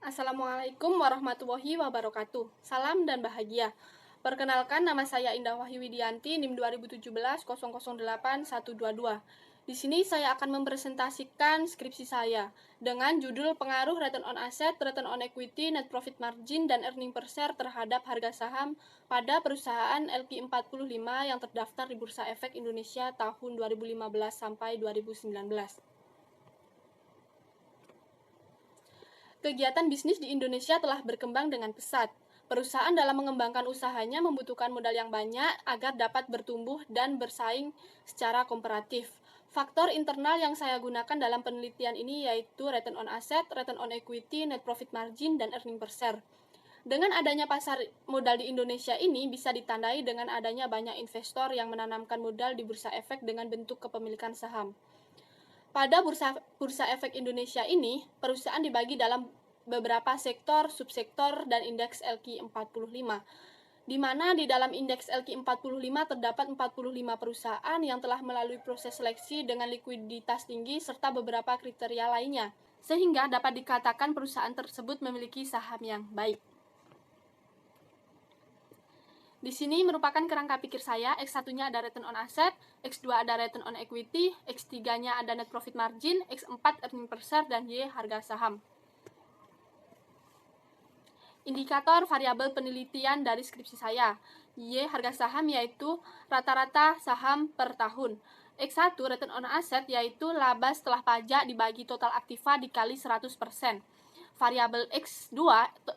Assalamualaikum warahmatullahi wabarakatuh. Salam dan bahagia. Perkenalkan, nama saya Indah Wahyu Widianti, NIM 2017 008122. Di sini saya akan mempresentasikan skripsi saya dengan judul Pengaruh Return on Asset, Return on Equity, Net Profit Margin, dan Earning per Share terhadap harga saham pada perusahaan LQ45 yang terdaftar di Bursa Efek Indonesia tahun 2015 sampai 2019. Kegiatan bisnis di Indonesia telah berkembang dengan pesat. Perusahaan dalam mengembangkan usahanya membutuhkan modal yang banyak agar dapat bertumbuh dan bersaing secara komparatif. Faktor internal yang saya gunakan dalam penelitian ini yaitu return on asset, return on equity, net profit margin, dan earning per share. Dengan adanya pasar modal di Indonesia ini bisa ditandai dengan adanya banyak investor yang menanamkan modal di bursa efek dengan bentuk kepemilikan saham. Pada Bursa Efek Indonesia ini, perusahaan dibagi dalam beberapa sektor, subsektor, dan indeks LQ45, di mana di dalam indeks LQ45 terdapat 45 perusahaan yang telah melalui proses seleksi dengan likuiditas tinggi serta beberapa kriteria lainnya, sehingga dapat dikatakan perusahaan tersebut memiliki saham yang baik. Di sini merupakan kerangka pikir saya, X1-nya ada return on asset, X2 ada return on equity, X3-nya ada net profit margin, X4 earning per share, dan Y harga saham. Indikator variabel penelitian dari skripsi saya, Y harga saham yaitu rata-rata saham per tahun. X1 return on asset yaitu laba setelah pajak dibagi total aktiva dikali 100%. Variabel X2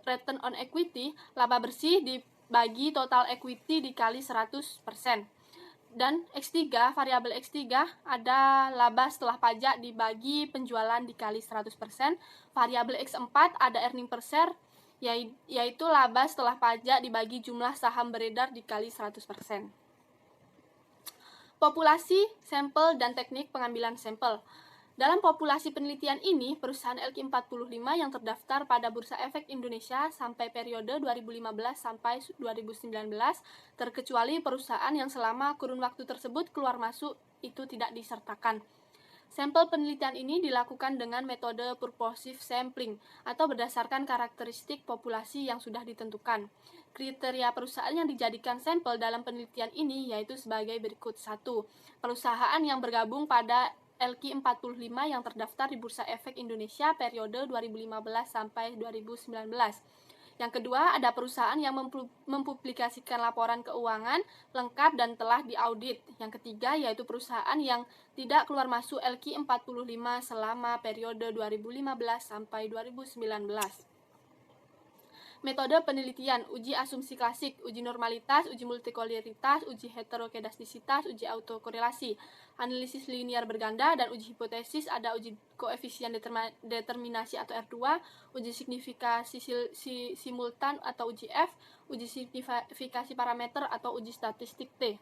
return on equity, laba bersih dibagi total equity dikali 100%. Dan X3, variabel X3 ada laba setelah pajak dibagi penjualan dikali 100%. Variabel X4 ada earning per share yaitu laba setelah pajak dibagi jumlah saham beredar dikali 100%. Populasi, sampel, dan teknik pengambilan sampel. Dalam populasi penelitian ini, perusahaan LQ45 yang terdaftar pada Bursa Efek Indonesia sampai periode 2015 sampai 2019, terkecuali perusahaan yang selama kurun waktu tersebut keluar masuk itu tidak disertakan. Sampel penelitian ini dilakukan dengan metode purposive sampling atau berdasarkan karakteristik populasi yang sudah ditentukan. Kriteria perusahaan yang dijadikan sampel dalam penelitian ini yaitu sebagai berikut. 1. Perusahaan yang bergabung pada LQ45 yang terdaftar di Bursa Efek Indonesia periode 2015 sampai 2019. Yang kedua, ada perusahaan yang mempublikasikan laporan keuangan lengkap dan telah diaudit. Yang ketiga, yaitu perusahaan yang tidak keluar masuk LQ45 selama periode 2015 sampai 2019. Metode penelitian, uji asumsi klasik, uji normalitas, uji multikoleritas, uji heterokedastisitas, uji autokorelasi, analisis linear berganda, dan uji hipotesis. Ada uji koefisien determinasi atau R2, uji signifikasi simultan atau uji F, uji signifikasi parameter atau uji statistik T.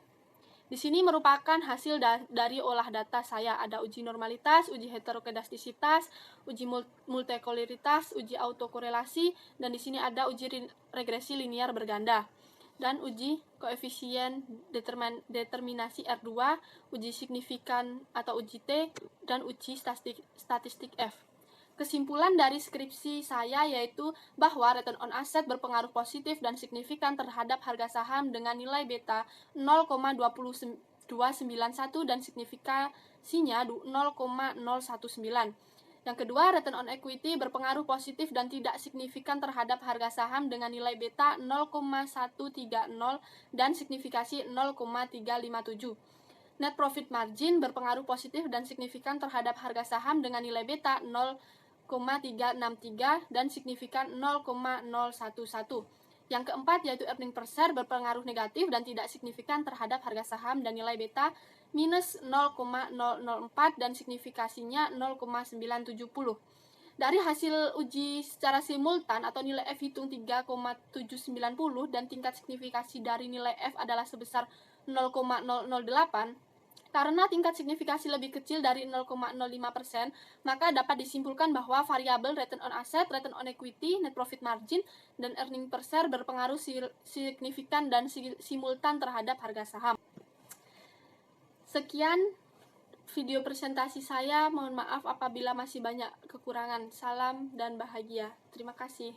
Di sini merupakan hasil dari olah data saya. Ada uji normalitas, uji heterokedastisitas, uji multikoleritas, uji autokorelasi, dan di sini ada uji regresi linear berganda. Dan uji koefisien determinasi R2, uji signifikan atau uji T, dan uji statistik F. Kesimpulan dari skripsi saya yaitu bahwa return on asset berpengaruh positif dan signifikan terhadap harga saham dengan nilai beta 0,2291 dan signifikasinya 0,019. Yang kedua, return on equity berpengaruh positif dan tidak signifikan terhadap harga saham dengan nilai beta 0,130 dan signifikasi 0,357. Net profit margin berpengaruh positif dan signifikan terhadap harga saham dengan nilai beta 0,363 dan signifikan 0,011. Yang keempat yaitu earning per share berpengaruh negatif dan tidak signifikan terhadap harga saham dan nilai beta minus 0,004 dan signifikasinya 0,970. Dari hasil uji secara simultan atau nilai F hitung 3,790 dan tingkat signifikasi dari nilai F adalah sebesar 0,008, karena tingkat signifikasi lebih kecil dari 0,05%, maka dapat disimpulkan bahwa variabel return on asset, return on equity, net profit margin, dan earning per share berpengaruh signifikan dan simultan terhadap harga saham. Sekian video presentasi saya. Mohon maaf apabila masih banyak kekurangan. Salam dan bahagia. Terima kasih.